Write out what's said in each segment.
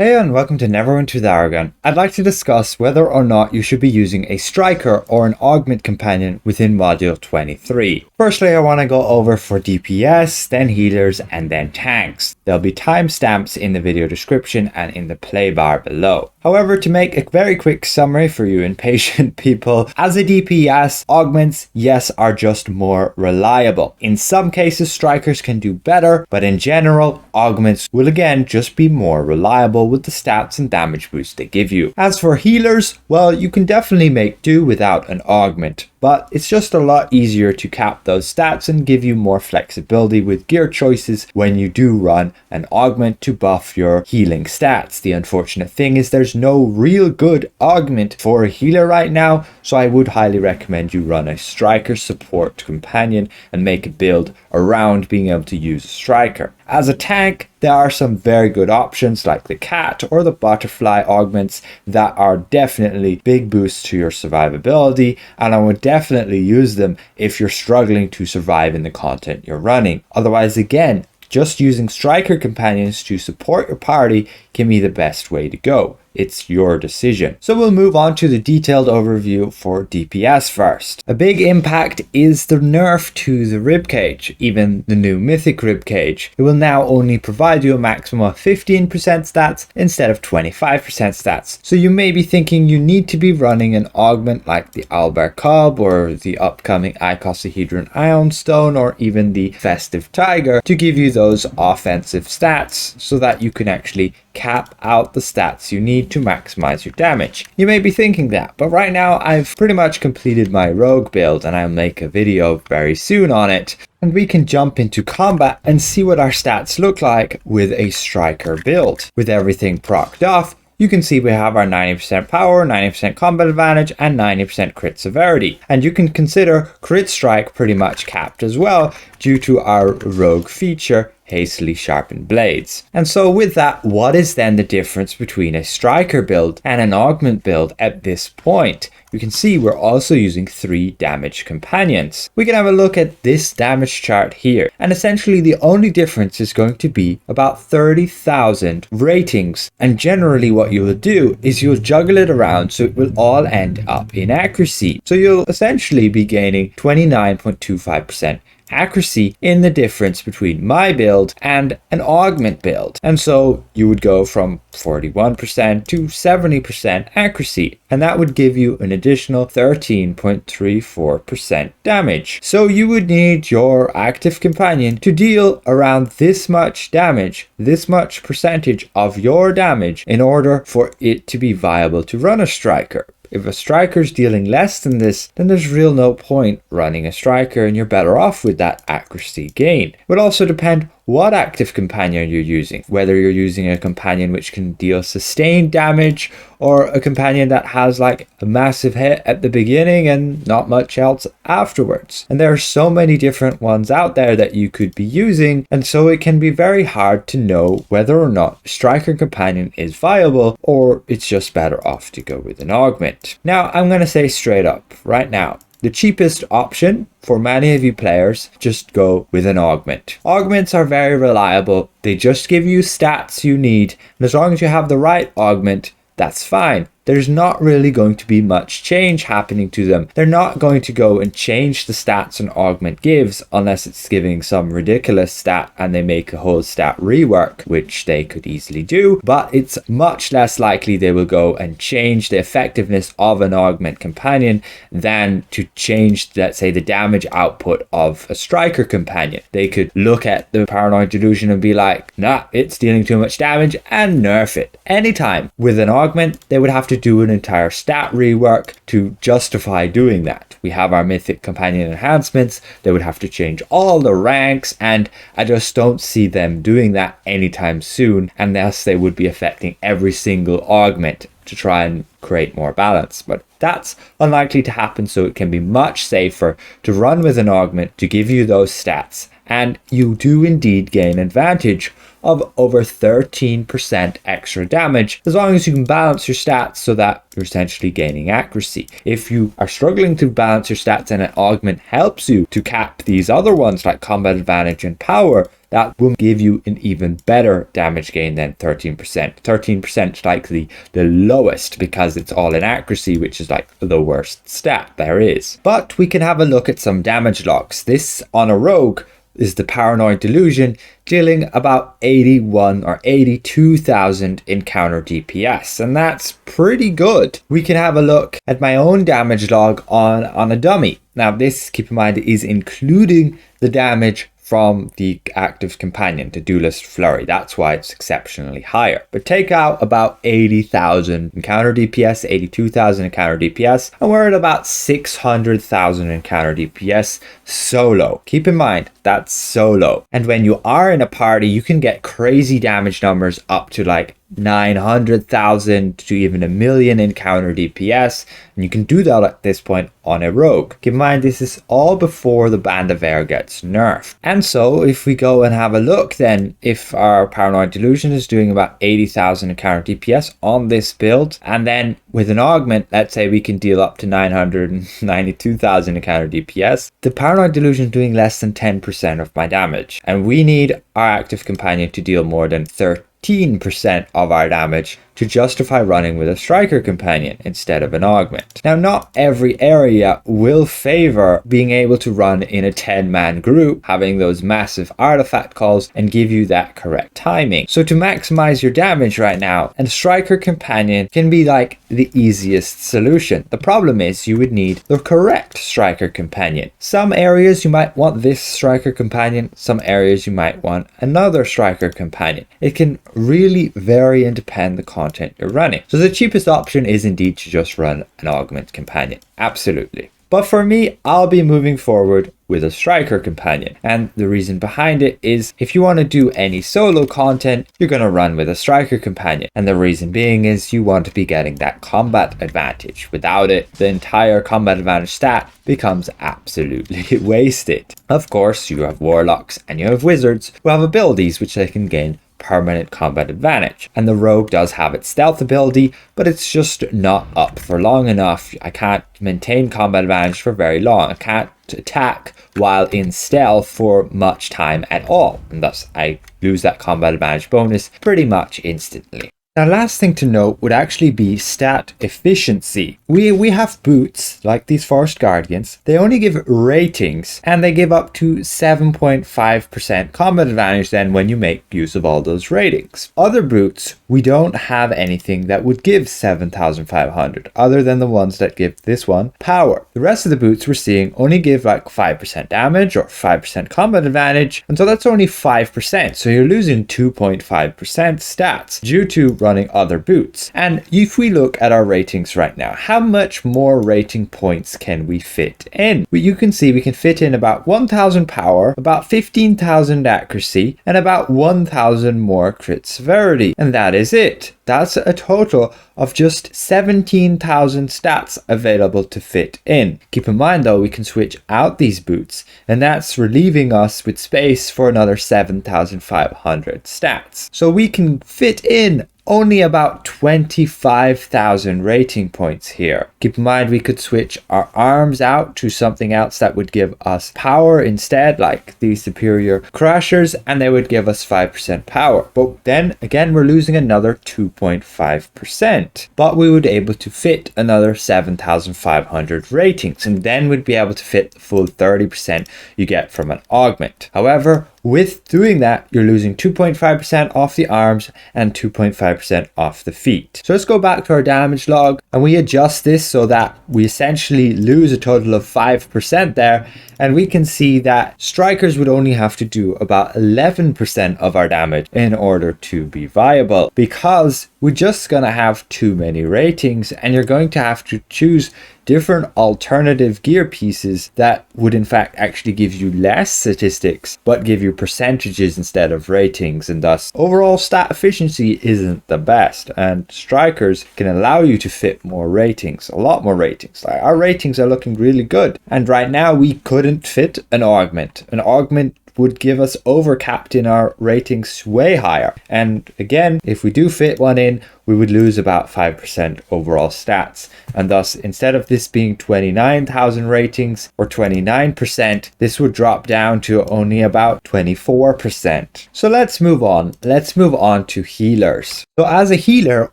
Hey and welcome to Neverwinter the Aragon. I'd like to discuss whether or not you should be using a striker or an augment companion within module 23. Firstly, I want to go over for DPS, then healers, and then tanks. There'll be timestamps in the video description and in the play bar below. However, to make a very quick summary for you impatient people, as a DPS, augments, yes, are just more reliable. In some cases, strikers can do better, but in general, augments will again just be more reliable with the stats and damage boost they give you. As for healers, well, you can definitely make do without an augment, but it's just a lot easier to cap those stats and give you more flexibility with gear choices when you do run an augment to buff your healing stats. The unfortunate thing is there's no real good augment for a healer right now, so I would highly recommend you run a striker support companion and make a build around being able to use a striker. As a tank, there are some very good options like the cat or the butterfly augments that are definitely big boosts to your survivability, and I would definitely use them if you're struggling to survive in the content you're running. Otherwise, again, just using striker companions to support your party can be the best way to go. It's your decision. So we'll move on to the detailed overview for DPS first. A big impact is the nerf to the ribcage, even the new mythic ribcage. It will now only provide you a maximum of 15% stats instead of 25% stats. So you may be thinking you need to be running an augment like the Owlbear Cub or the upcoming Icosahedron Ion Stone or even the Festive Tiger to give you those offensive stats so that you can actually cap out the stats you need to maximize your damage. You may be thinking that, but right now I've pretty much completed my rogue build and I'll make a video very soon on it, and we can jump into combat and see what our stats look like with a striker build. With everything procced off, you can see we have our 90% power, 90% combat advantage, and 90% crit severity. And you can consider crit strike pretty much capped as well due to our rogue feature, hastily sharpened blades. And so with that, what is then the difference between a striker build and an augment build at this point? You can see we're also using 3 damage companions. We can have a look at this damage chart here, and essentially the only difference is going to be about 30,000 ratings, and generally what you will do is you'll juggle it around so it will all end up in accuracy. So you'll essentially be gaining 29.25% accuracy in the difference between my build and an augment build. And so you would go from 41% to 70% accuracy, and that would give you an additional 13.34% damage. So you would need your active companion to deal around this much damage, this much percentage of your damage, in order for it to be viable to run a striker. If a striker's dealing less than this, then there's real no point running a striker, and you're better off with that accuracy gain. It would also depend what active companion you're using, whether you're using a companion which can deal sustained damage or a companion that has like a massive hit at the beginning and not much else afterwards. And there are so many different ones out there that you could be using, and so it can be very hard to know whether or not a striker companion is viable or it's just better off to go with an augment. Now I'm going to say straight up right now, the cheapest option for many of you players, just go with an augment. Augments are very reliable. They just give you stats you need, and as long as you have the right augment, that's fine. There's not really going to be much change happening to them. They're not going to go and change the stats an augment gives unless it's giving some ridiculous stat and they make a whole stat rework, which they could easily do, but it's much less likely they will go and change the effectiveness of an augment companion than to change, let's say, the damage output of a striker companion. They could look at the Paranoid Delusion and be like, nah, it's dealing too much damage, and nerf it. Anytime. With an augment, they would have to do an entire stat rework to justify doing that. We have our mythic companion enhancements. They would have to change all the ranks, and I just don't see them doing that anytime soon unless they would be affecting every single augment to try and create more balance. But that's unlikely to happen, so it can be much safer to run with an augment to give you those stats and you do indeed gain advantage of over 13% extra damage, as long as you can balance your stats so that you're essentially gaining accuracy. If you are struggling to balance your stats and an augment helps you to cap these other ones like combat advantage and power, that will give you an even better damage gain than 13%. 13% is likely the lowest because it's all in accuracy, which is like the worst stat there is. But we can have a look at some damage logs. This on a rogue is the Paranoid Delusion, dealing about 81 or 82,000 in counter DPS, and that's pretty good. We can have a look at my own damage log on a dummy. Now this, keep in mind, is including the damage from the active companion, the Duelist Flurry. That's why it's exceptionally higher. But take out about 80,000 in counter DPS, 82,000 in counter DPS, and we're at about 600,000 in counter DPS solo. Keep in mind, that's solo. And when you are in a party, you can get crazy damage numbers up to like 900,000 to even 1 million in counter DPS, and you can do that at this point on a rogue. Keep in mind, this is all before the Band of Air gets nerfed. And so if we go and have a look, then if our Paranoid Delusion is doing about 80,000 in counter DPS on this build, and then with an augment, let's say we can deal up to 992,000 in counter DPS, the Paranoid Delusion is doing less than 10% of my damage, and we need our active companion to deal more than 13% of our damage to justify running with a striker companion instead of an augment. Now, not every area will favor being able to run in a 10-man group, having those massive artifact calls and give you that correct timing. So to maximize your damage right now, a striker companion can be like the easiest solution. The problem is you would need the correct striker companion. Some areas you might want this striker companion, some areas you might want another striker companion. It can really vary and depend the content you're running. So the cheapest option is indeed to just run an augment companion. Absolutely. But for me, I'll be moving forward with a striker companion. And the reason behind it is if you want to do any solo content, you're going to run with a striker companion. And the reason being is you want to be getting that combat advantage. Without it, the entire combat advantage stat becomes absolutely wasted. Of course, you have warlocks and you have wizards who have abilities which they can gain permanent combat advantage, and the rogue does have its stealth ability, but it's just not up for long enough. I can't maintain combat advantage for very long. I can't attack while in stealth for much time at all, and thus I lose that combat advantage bonus pretty much instantly. Now, last thing to note would actually be stat efficiency. We have boots like these Forest Guardians. They only give ratings and they give up to 7.5% combat advantage then when you make use of all those ratings. Other boots, we don't have anything that would give 7,500 other than the ones that give this one power. The rest of the boots we're seeing only give like 5% damage or 5% combat advantage, and so that's only 5%. So you're losing 2.5% stats due to running other boots. And if we look at our ratings right now, how much more rating points can we fit in? You can see we can fit in about 1,000 power, about 15,000 accuracy, and about 1,000 more crit severity. And that is it. That's a total of just 17,000 stats available to fit in. Keep in mind though, we can switch out these boots, and that's relieving us with space for another 7,500 stats. So we can fit in only about 25,000 rating points here. Keep in mind we could switch our arms out to something else that would give us power instead, like the Superior Crushers, and they would give us 5% power. But then again, we're losing another 2.5%. But we would be able to fit another 7,500 ratings, and then we'd be able to fit the full 30% you get from an augment. However, with doing that, you're losing 2.5% off the arms and 2.5% off the feet. So let's go back to our damage log and we adjust this so that we essentially lose a total of 5% there. And we can see that strikers would only have to do about 11% of our damage in order to be viable, because we're just going to have too many ratings and you're going to have to choose different alternative gear pieces that would in fact actually give you less statistics but give you percentages instead of ratings, and thus overall stat efficiency isn't the best. And strikers can allow you to fit more ratings, a lot more ratings. Like our ratings are looking really good, and right now we couldn't fit an augment. An augment would give us overcapped in our ratings way higher. And again, if we do fit one in, we would lose about 5% overall stats. And thus, instead of this being 29,000 ratings or 29%, this would drop down to only about 24%. So let's move on. Let's move on to healers. So as a healer,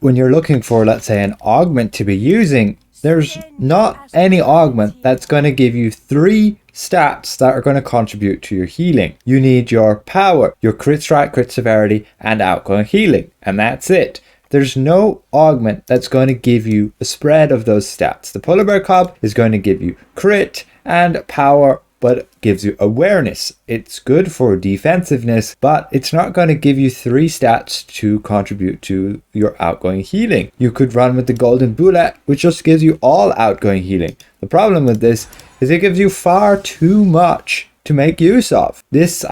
when you're looking for, let's say, an augment to be using, there's not any augment that's going to give you 3 stats that are going to contribute to your healing. You need your power, your crit strike, crit severity, and outgoing healing. And that's it. There's no augment that's going to give you a spread of those stats. The polar bear cob is going to give you crit and power, but it gives you awareness. It's good for defensiveness, but it's not going to give you 3 stats to contribute to your outgoing healing. You could run with the golden bullet, which just gives you all outgoing healing. The problem with this is it gives you far too much to make use of. This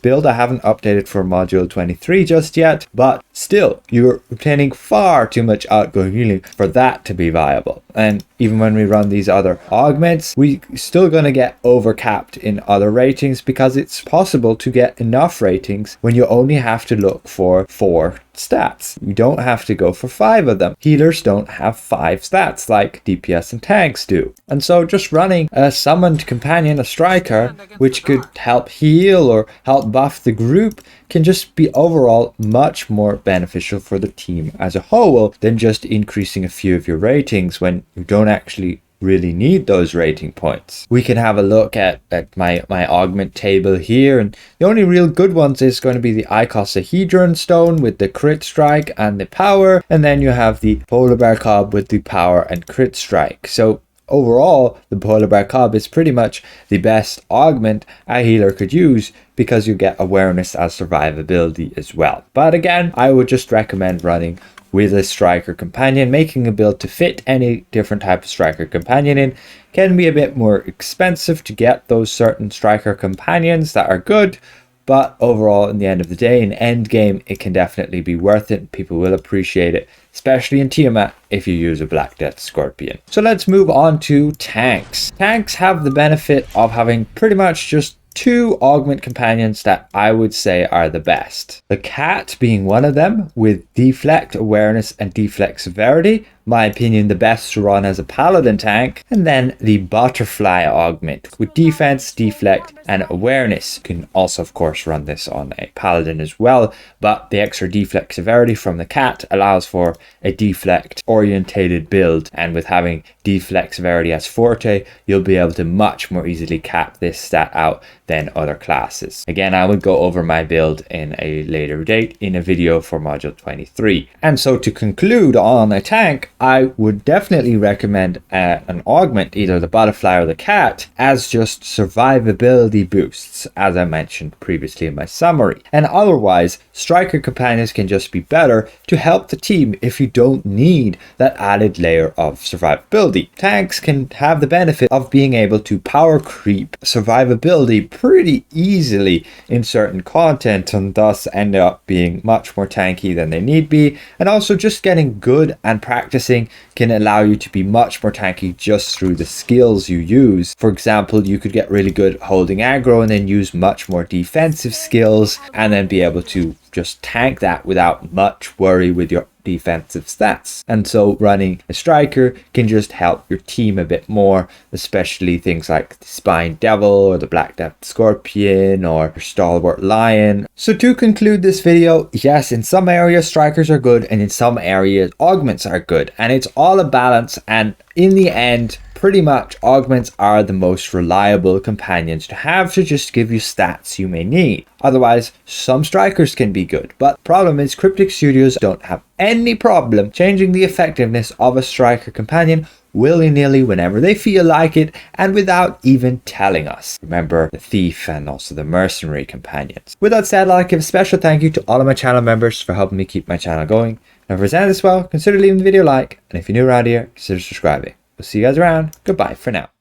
build I haven't updated for module 23 just yet, but still, you're obtaining far too much outgoing healing for that to be viable. And even when we run these other augments, we still gonna get overcapped in other ratings, because it's possible to get enough ratings when you only have to look for 4 stats. You don't have to go for 5 of them. Healers don't have 5 stats like DPS and tanks do. And so just running a summoned companion, a striker, which could help heal or help buff the group, can just be overall much more beneficial for the team as a whole than just increasing a few of your ratings when you don't actually really need those rating points. We can have a look at my augment table here, and the only real good ones is going to be the icosahedron stone with the crit strike and the power, and then you have the polar bear cob with the power and crit strike. So overall, the polar bear cob is pretty much the best augment a healer could use, because you get awareness as survivability as well. But again, I would just recommend running with a striker companion. Making a build to fit any different type of striker companion in can be a bit more expensive to get those certain striker companions that are good, but overall, in the end of the day, in end game, it can definitely be worth it. People will appreciate it, especially in Tiamat if you use a Black Death Scorpion. So let's move on to tanks. Tanks have the benefit of having pretty much just 2 augment companions that I would say are the best. The cat being one of them, with deflect, awareness, and deflect severity. My opinion, the best to run as a paladin tank. And then the butterfly augment with defense, deflect, and awareness. You can also, of course, run this on a paladin as well, but the extra deflect severity from the cat allows for a deflect orientated build, and with having deflect severity as forte, you'll be able to much more easily cap this stat out than other classes. Again, I will go over my build in a later date in a video for module 23. And so to conclude on a tank, I would definitely recommend an augment, either the butterfly or the cat, as just survivability boosts, as I mentioned previously in my summary. And otherwise, striker companions can just be better to help the team if you don't need that added layer of survivability. Tanks can have the benefit of being able to power creep survivability pretty easily in certain content, and thus end up being much more tanky than they need be. And also, just getting good and practicing can allow you to be much more tanky just through the skills you use. For example, you could get really good holding aggro and then use much more defensive skills, and then be able to just tank that without much worry with your defensive stats. And so running a striker can just help your team a bit more, especially things like the Spine Devil or the Black Death Scorpion or your Stalwart Lion. So to conclude this video, yes, in some areas strikers are good, and in some areas augments are good, and it's all a balance. And in the end, pretty much augments are the most reliable companions to have to just give you stats you may need. Otherwise, some strikers can be good, but the problem is Cryptic Studios don't have any problem changing the effectiveness of a striker companion willy-nilly whenever they feel like it, and without even telling us. Remember the thief and also the mercenary companions. With that said, I'd like to give a special thank you to all of my channel members for helping me keep my channel going. And if it was this well, consider leaving the video a like, and if you're new around here, consider subscribing. We'll see you guys around. Goodbye for now.